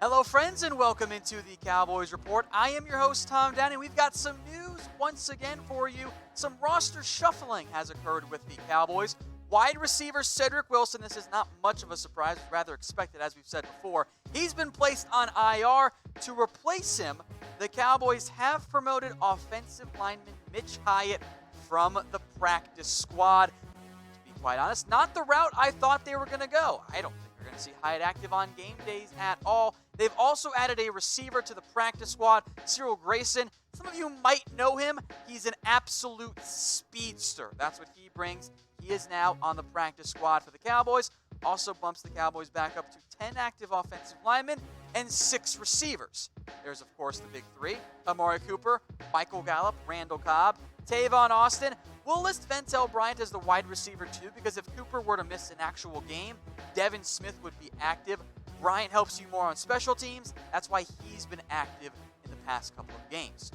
Hello, friends, and welcome into the Cowboys Report. I am your host, Tom Downey. We've got some news once again for you. Some roster shuffling has occurred with the Cowboys. Wide receiver Cedrick Wilson, this is not much of a surprise, rather expected, as we've said before. He's been placed on IR. To replace him, the Cowboys have promoted offensive lineman Mitch Hyatt from the practice squad. To be quite honest, not the route I thought they were going to go. I don't think we're going to see Hyatt active on game days at all. They've also added a receiver to the practice squad, Cyril Grayson. Some of you might know him. He's an absolute speedster. That's what he brings. He is now on the practice squad for the Cowboys. Also bumps the Cowboys back up to 10 active offensive linemen and 6 receivers. There's, of course, the big three: Amari Cooper, Michael Gallup, Randall Cobb, Tavon Austin. We'll list Ventel Bryant as the wide receiver too, because if Cooper were to miss an actual game, Devin Smith would be active. Bryant helps you more on special teams. That's why he's been active in the past couple of games.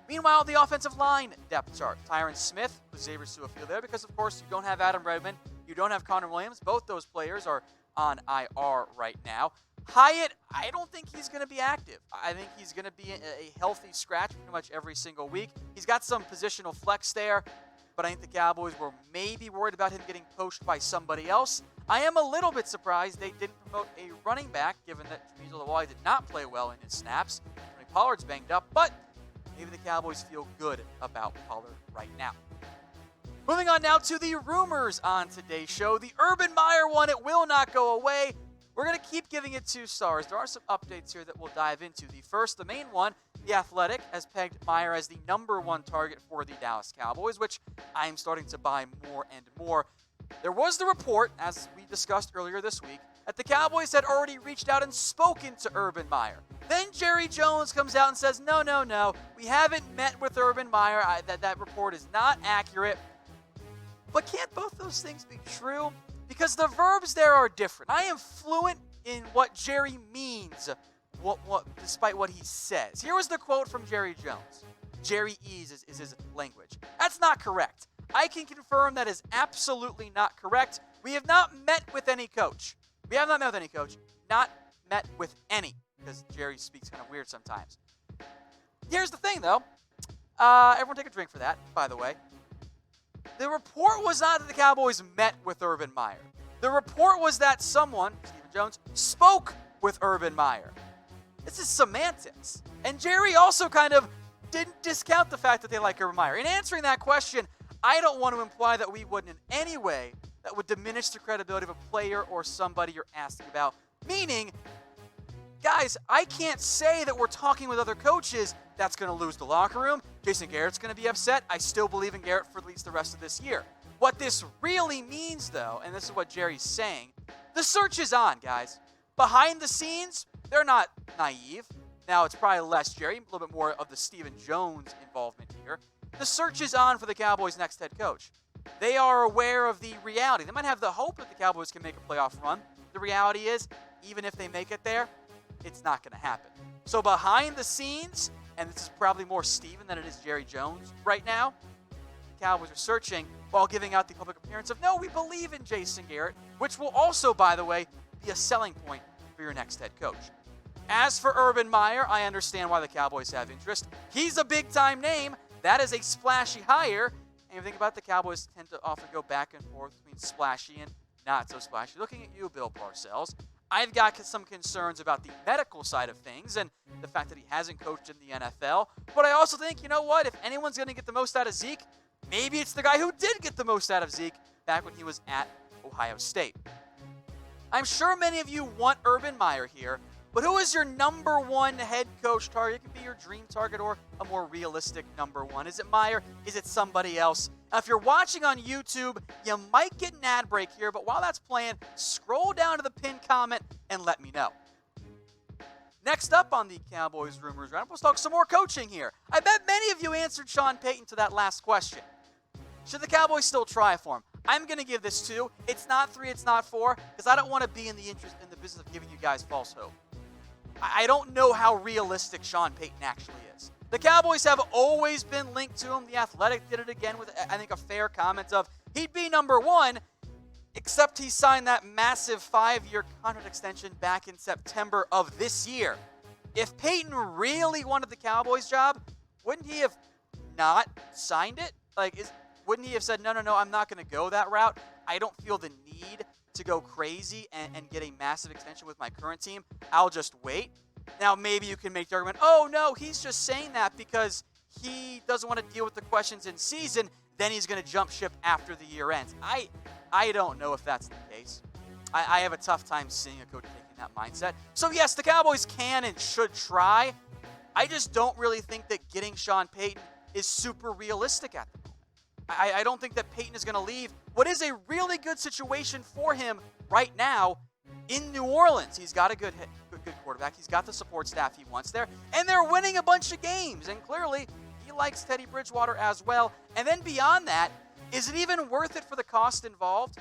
Meanwhile, the offensive line depth chart. Tyron Smith with Xavier Su'a-Filo there because, of course, you don't have Adam Redmond. You don't have Connor Williams. Both those players are on IR right now. Hyatt, I don't think he's going to be active. I think he's going to be a healthy scratch pretty much every single week. He's got some positional flex there, but I think the Cowboys were maybe worried about him getting poached by somebody else. I am a little bit surprised they didn't promote a running back, given that Jamiz Olawale did not play well in his snaps. Pollard's banged up, but maybe the Cowboys feel good about Pollard right now. Moving on now to the rumors on today's show. The Urban Meyer one, it will not go away. We're going to keep giving it 2 stars. There are some updates here that we'll dive into. The main one, The Athletic has pegged Meyer as the #1 target for the Dallas Cowboys, which I'm starting to buy more and more. There was the report, as we discussed earlier this week, that the Cowboys had already reached out and spoken to Urban Meyer. Then Jerry Jones comes out and says, no, we haven't met with Urban Meyer. That report is not accurate. But can't both those things be true? Because the verbs there are different. I am fluent in what Jerry means, despite what he says. Here was the quote from Jerry Jones. Jerry Ease is his language. That's not correct. I can confirm that is absolutely not correct. We have not met with any coach. We have not met with any coach. Not met with any, because Jerry speaks kind of weird sometimes. Here's the thing, though. Everyone take a drink for that, by the way. The report was not that the Cowboys met with Urban Meyer. The report was that someone, Stephen Jones, spoke with Urban Meyer. This is semantics. And Jerry also kind of didn't discount the fact that they like Urban Meyer. In answering that question, I don't want to imply that we wouldn't in any way that would diminish the credibility of a player or somebody you're asking about. Meaning, guys, I can't say that we're talking with other coaches. That's going to lose the locker room. Jason Garrett's going to be upset. I still believe in Garrett for at least the rest of this year. What this really means, though, and this is what Jerry's saying, the search is on, guys. Behind the scenes, they're not naive. Now, it's probably less Jerry, a little bit more of the Stephen Jones involvement here. The search is on for the Cowboys' next head coach. They are aware of the reality. They might have the hope that the Cowboys can make a playoff run. The reality is, even if they make it there, it's not going to happen. So behind the scenes, and this is probably more Stephen than it is Jerry Jones right now, the Cowboys are searching while giving out the public appearance of, no, we believe in Jason Garrett, which will also, by the way, be a selling point for your next head coach. As for Urban Meyer, I understand why the Cowboys have interest. He's a big-time name. That is a splashy hire. And if you think about it, the Cowboys tend to often go back and forth between splashy and not so splashy. Looking at you, Bill Parcells, I've got some concerns about the medical side of things and the fact that he hasn't coached in the NFL. But I also think, you know what, if anyone's going to get the most out of Zeke, maybe it's the guy who did get the most out of Zeke back when he was at Ohio State. I'm sure many of you want Urban Meyer here, but who is your #1 head coach target? It could be your dream target or a more realistic #1. Is it Meyer? Is it somebody else? Now, if you're watching on YouTube, you might get an ad break here, but while that's playing, scroll down to the pinned comment and let me know. Next up on the Cowboys Rumors Roundup, let's talk some more coaching here. I bet many of you answered Sean Payton to that last question. Should the Cowboys still try for him? I'm going to give this 2. It's not 3, it's not 4, because I don't want to be in the business of giving you guys false hope. I don't know how realistic Sean Payton actually is. The Cowboys have always been linked to him. The Athletic did it again with, I think, a fair comment of he'd be #1. except he signed that massive 5-year contract extension back in September of this year. If Payton really wanted the Cowboys job, wouldn't he have not signed it? Wouldn't he have said, no, I'm not going to go that route. I don't feel the need to go crazy and get a massive extension with my current team. I'll just wait. Now, maybe you can make the argument, oh, no, he's just saying that because he doesn't want to deal with the questions in season. Then he's going to jump ship after the year ends. I don't know if that's the case. I have a tough time seeing a coach taking that mindset. So, yes, the Cowboys can and should try. I just don't really think that getting Sean Payton is super realistic at the moment. I don't think that Payton is going to leave what is a really good situation for him right now in New Orleans. He's got a good quarterback. He's got the support staff he wants there. And they're winning a bunch of games. And clearly, he likes Teddy Bridgewater as well. And then beyond that, is it even worth it for the cost involved?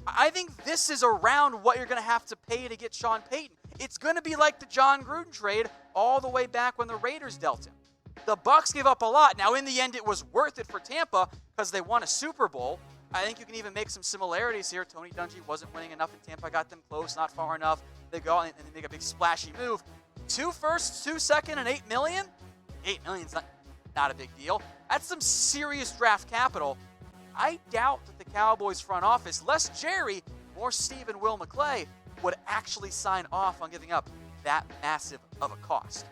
I think this is around what you're going to have to pay to get Sean Payton. It's going to be like the John Gruden trade all the way back when the Raiders dealt him. The BUCS gave up a lot. Now, in the end, it was worth it for Tampa because they won a Super Bowl. I think you can even make some similarities here. Tony Dungy wasn't winning enough in Tampa, got them close, not far enough. They go and they make a big splashy move. 2 firsts, 2 second, and $8 million? $8 million's not a big deal. That's some serious draft capital. I doubt that the Cowboys front office, less Jerry, more Steve and Will McClay, would actually sign off on giving up that massive of a cost.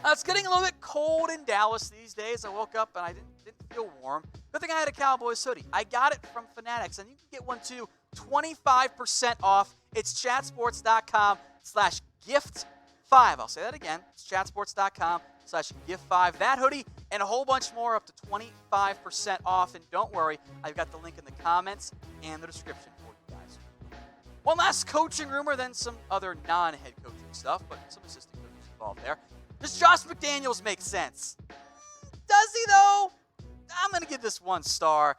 It's getting a little bit cold in Dallas these days. I woke up and I didn't feel warm. Good thing I had a Cowboys hoodie. I got it from Fanatics, and you can get one too, 25% off. It's chatsports.com/gift5. I'll say that again. It's chatsports.com/gift5. That hoodie and a whole bunch more up to 25% off. And don't worry, I've got the link in the comments and the description for you guys. One last coaching rumor, then some other non-head coaching stuff, but some assistant coaches involved there. Does Josh McDaniels make sense? Does he, though? I'm going to give this 1 star.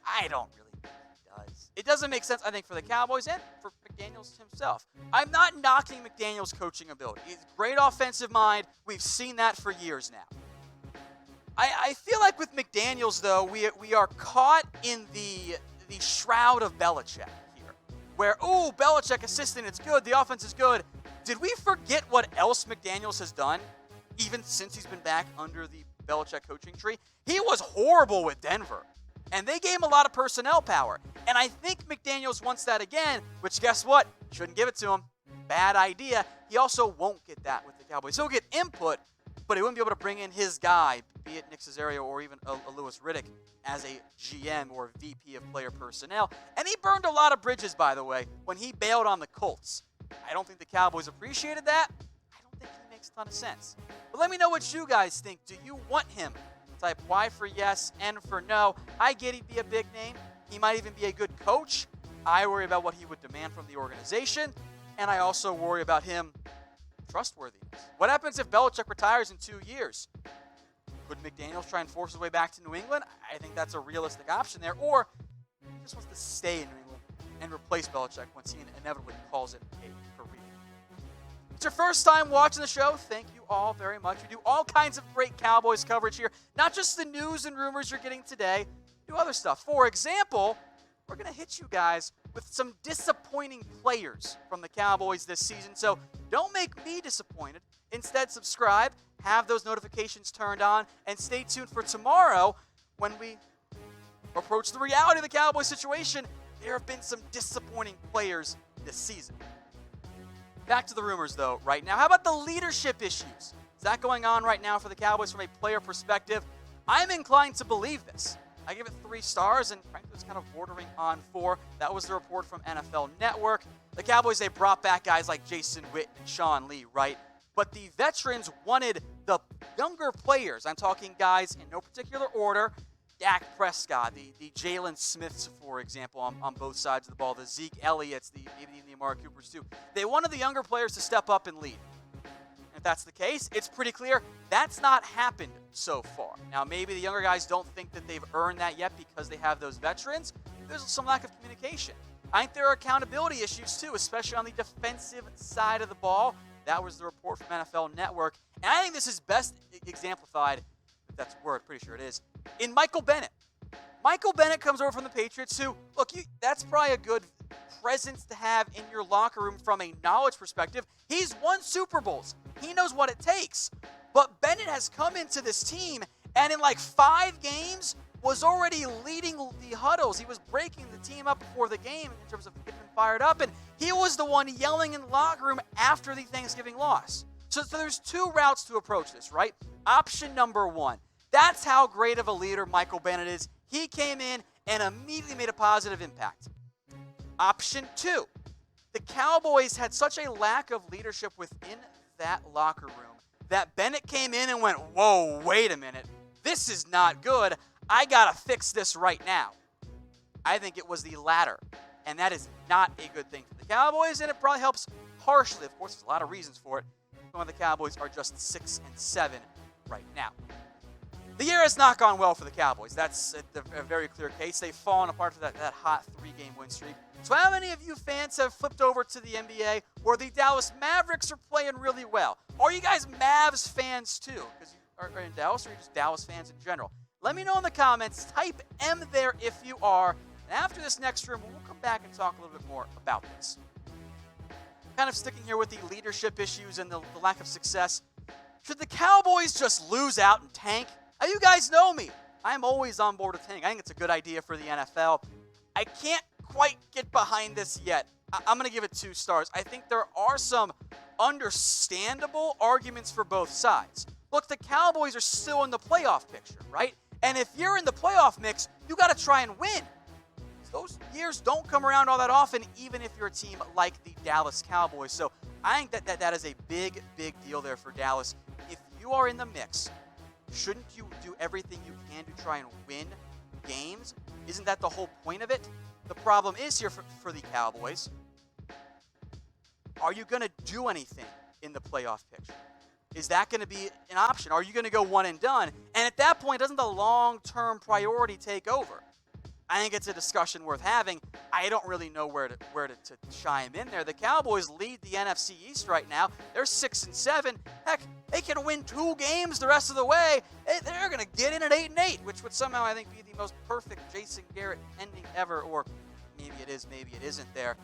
I don't really think he does. It doesn't make sense, I think, for the Cowboys and for McDaniels himself. I'm not knocking McDaniels' coaching ability. He's a great offensive mind. We've seen that for years now. I feel like with McDaniels, though, we are caught in the shroud of Belichick here, where, Belichick assistant, it's good, the offense is good. Did we forget what else McDaniels has done, even since he's been back under the Belichick coaching tree? He was horrible with Denver, and they gave him a lot of personnel power. And I think McDaniels wants that again, which guess what? Shouldn't give it to him. Bad idea. He also won't get that with the Cowboys. He'll get input, but he wouldn't be able to bring in his guy, be it Nick Caserio or even a Louis Riddick, as a GM or VP of player personnel. And he burned a lot of bridges, by the way, when he bailed on the Colts. I don't think the Cowboys appreciated that. I don't think he makes a ton of sense. But let me know what you guys think. Do you want him? Type Y for yes, N for no. I get he'd be a big name. He might even be a good coach. I worry about what he would demand from the organization. And I also worry about him trustworthiness. What happens if Belichick retires in 2 years? Could McDaniels try and force his way back to New England? I think that's a realistic option there. Or he just wants to stay in New England and replace Belichick once he inevitably calls it a career. It's your first time watching the show. Thank you all very much. We do all kinds of great Cowboys coverage here. Not just the news and rumors you're getting today. We do other stuff. For example, we're going to hit you guys with some disappointing players from the Cowboys this season. So don't make me disappointed. Instead, subscribe, have those notifications turned on, and stay tuned for tomorrow when we approach the reality of the Cowboys situation. There have been some disappointing players this season. Back to the rumors, though, right now. How about the leadership issues? Is that going on right now for the Cowboys from a player perspective? I'm inclined to believe this. I give it 3 stars, and frankly, it's kind of bordering on 4. That was the report from NFL Network. The Cowboys, they brought back guys like Jason Witten and Sean Lee, right? But the veterans wanted the younger players. I'm talking guys in no particular order. Dak Prescott, the Jalen Smiths, for example, on both sides of the ball, the Zeke Elliott's, maybe the Amari Coopers too. They wanted the younger players to step up and lead. If that's the case, it's pretty clear that's not happened so far. Now, maybe the younger guys don't think that they've earned that yet because they have those veterans. There's some lack of communication. I think there are accountability issues too, especially on the defensive side of the ball. That was the report from NFL Network. And I think this is best exemplified, if that's a word, pretty sure it is, in Michael Bennett. Michael Bennett comes over from the Patriots, who, look, that's probably a good presence to have in your locker room from a knowledge perspective. He's won Super Bowls. He knows what it takes. But Bennett has come into this team and in like 5 games was already leading the huddles. He was breaking the team up before the game in terms of getting them fired up. And he was the one yelling in the locker room after the Thanksgiving loss. So there's 2 routes to approach this, right? Option number 1. That's how great of a leader Michael Bennett is. He came in and immediately made a positive impact. Option 2. The Cowboys had such a lack of leadership within that locker room that Bennett came in and went, whoa, wait a minute. This is not good. I got to fix this right now. I think it was the latter, and that is not a good thing for the Cowboys, and it probably helps partially. Of course, there's a lot of reasons for it. Some of the Cowboys are just 6-7 right now. The year has not gone well for the Cowboys. That's a very clear case. They've fallen apart for that hot 3-game win streak. So how many of you fans have flipped over to the NBA where the Dallas Mavericks are playing really well? Are you guys Mavs fans too? Because you are in Dallas, or are you just Dallas fans in general? Let me know in the comments. Type M there if you are. And after this next room, we'll come back and talk a little bit more about this. Kind of sticking here with the leadership issues and the lack of success. Should the Cowboys just lose out and tank? Now, you guys know me. I'm always on board with tank. I think it's a good idea for the NFL. I can't quite get behind this yet. I'm going to give it 2 stars. I think there are some understandable arguments for both sides. Look, the Cowboys are still in the playoff picture, right? And if you're in the playoff mix, you got to try and win. Those years don't come around all that often, even if you're a team like the Dallas Cowboys. So I think that is a big, big deal there for Dallas. If you are in the mix, shouldn't you do everything you can to try and win games? Isn't that the whole point of it? The problem is here for the Cowboys. Are you going to do anything in the playoff picture? Is that going to be an option? Are you going to go one and done? And at that point, doesn't the long-term priority take over? I think it's a discussion worth having. I don't really know where to chime in there. The Cowboys lead the NFC East right now. They're 6-7. Heck, they can win 2 games the rest of the way. They're going to get in at 8-8, which would somehow, I think, be the most perfect Jason Garrett ending ever. Or maybe it is, maybe it isn't there.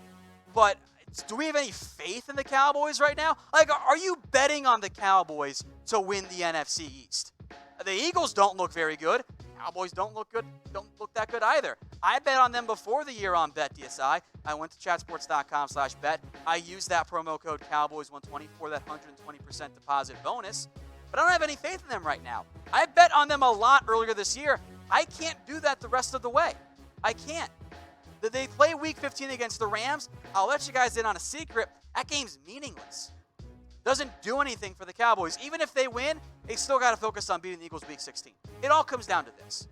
But do we have any faith in the Cowboys right now? Like, are you betting on the Cowboys to win the NFC East? The Eagles don't look very good. Cowboys don't look that good either. I bet on them before the year on BetDSI. I went to chatsports.com/bet. I used that promo code Cowboys120 for that 120% deposit bonus. But I don't have any faith in them right now. I bet on them a lot earlier this year. I can't do that the rest of the way. I can't. They play Week 15 against the Rams. I'll let you guys in on a secret. That game's meaningless. Doesn't do anything for the Cowboys. Even if they win, they still got to focus on beating the Eagles Week 16. It all comes down to this.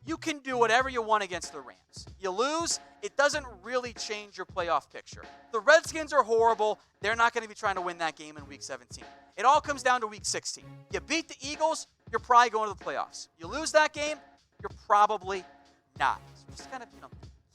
You can do whatever you want against the Rams. You lose, it doesn't really change your playoff picture. The Redskins are horrible. They're not going to be trying to win that game in Week 17. It all comes down to Week 16. You beat the Eagles, you're probably going to the playoffs. You lose that game, you're probably not. So just kind of,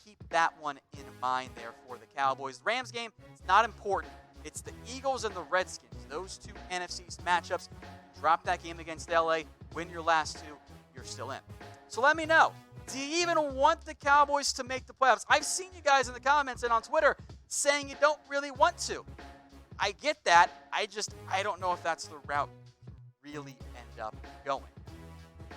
keep that one in mind there for the Cowboys. The Rams game, it's not important. It's the Eagles and the Redskins. Those 2 NFC East matchups. You drop that game against LA, win your last 2, you're still in. So let me know. Do you even want the Cowboys to make the playoffs? I've seen you guys in the comments and on Twitter saying you don't really want to. I get that. I don't know if that's the route you really end up going.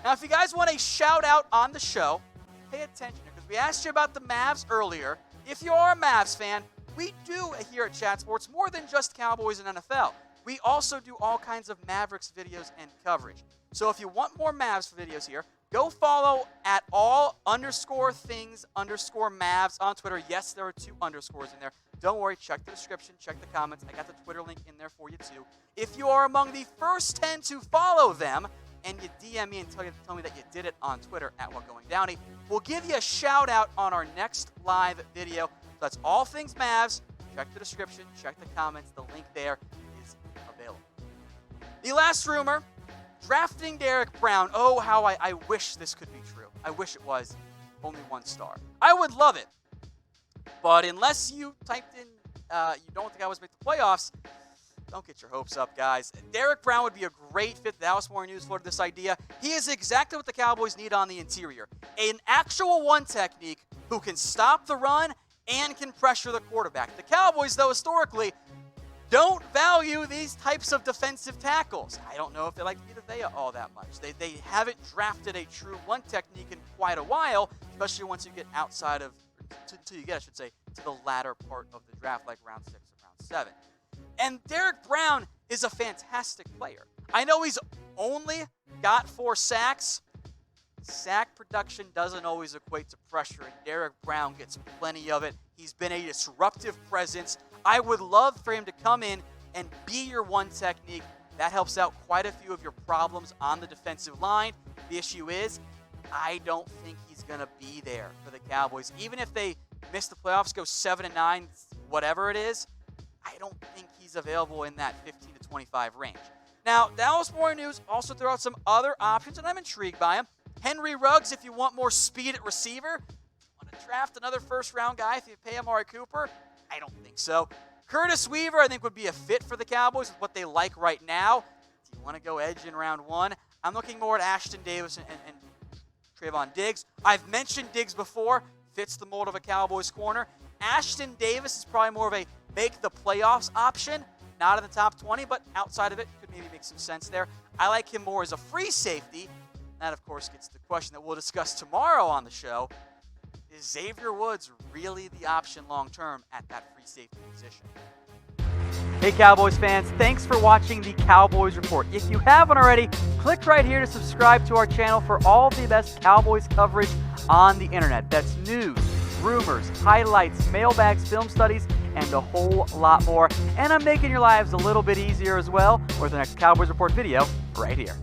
Now, if you guys want a shout out on the show, pay attention because we asked you about the Mavs earlier. If you are a Mavs fan, we do here at Chat Sports more than just Cowboys and NFL. We also do all kinds of Mavericks videos and coverage. So if you want more Mavs videos here, go follow at all_things_Mavs on Twitter. Yes, there are 2 underscores in there. Don't worry, check the description, check the comments. I got the Twitter link in there for you too. If you are among the first 10 to follow them, and you DM me and tell me that you did it on Twitter at WhatGoingDowney, we'll give you a shout out on our next live video. That's all things Mavs. Check the description, check the comments. The link there is available. The last rumor, drafting Derrick Brown. Oh, how I wish this could be true. I wish it was only 1 star. I would love it. But unless you typed in you don't think I was make the playoffs, Don't get your hopes up, guys. Derrick Brown would be a great fit. The Dallas Morning News floated this idea. He is exactly what the Cowboys need on the interior. An actual one technique who can stop the run and can pressure the quarterback. The Cowboys, though, historically, don't value these types of defensive tackles. I don't know if they like Vita Vea all that much. They haven't drafted a true one technique in quite a while, especially once you get outside of, until you get, I should say, to the latter part of the draft, like round 6 or round 7. And Derrick Brown is a fantastic player. I know he's only got 4 sacks. Sack production doesn't always equate to pressure, and Derrick Brown gets plenty of it. He's been a disruptive presence. I would love for him to come in and be your one technique. That helps out quite a few of your problems on the defensive line. The issue is, I don't think he's going to be there for the Cowboys. Even if they miss the playoffs, go 7-9, whatever it is, I don't think he's available in that 15 to 25 range. Now, Dallas Morning News also throw out some other options, and I'm intrigued by them. Henry Ruggs, if you want more speed at receiver. If you want to draft another first-round guy if you pay Amari Cooper, I don't think so. Curtis Weaver, I think, would be a fit for the Cowboys with what they like right now. Do you want to go edge in round 1? I'm looking more at Ashton Davis and Trayvon Diggs. I've mentioned Diggs before. Fits the mold of a Cowboys corner. Ashton Davis is probably more of a make the playoffs option. Not in the top 20, but outside of it, could maybe make some sense there. I like him more as a free safety. That, of course, gets to the question that we'll discuss tomorrow on the show. Is Xavier Woods really the option long-term at that free safety position? Hey, Cowboys fans, thanks for watching the Cowboys Report. If you haven't already, click right here to subscribe to our channel for all the best Cowboys coverage on the internet. That's news, rumors, highlights, mailbags, film studies, and a whole lot more. And I'm making your lives a little bit easier as well with the next Cowboys Report video right here.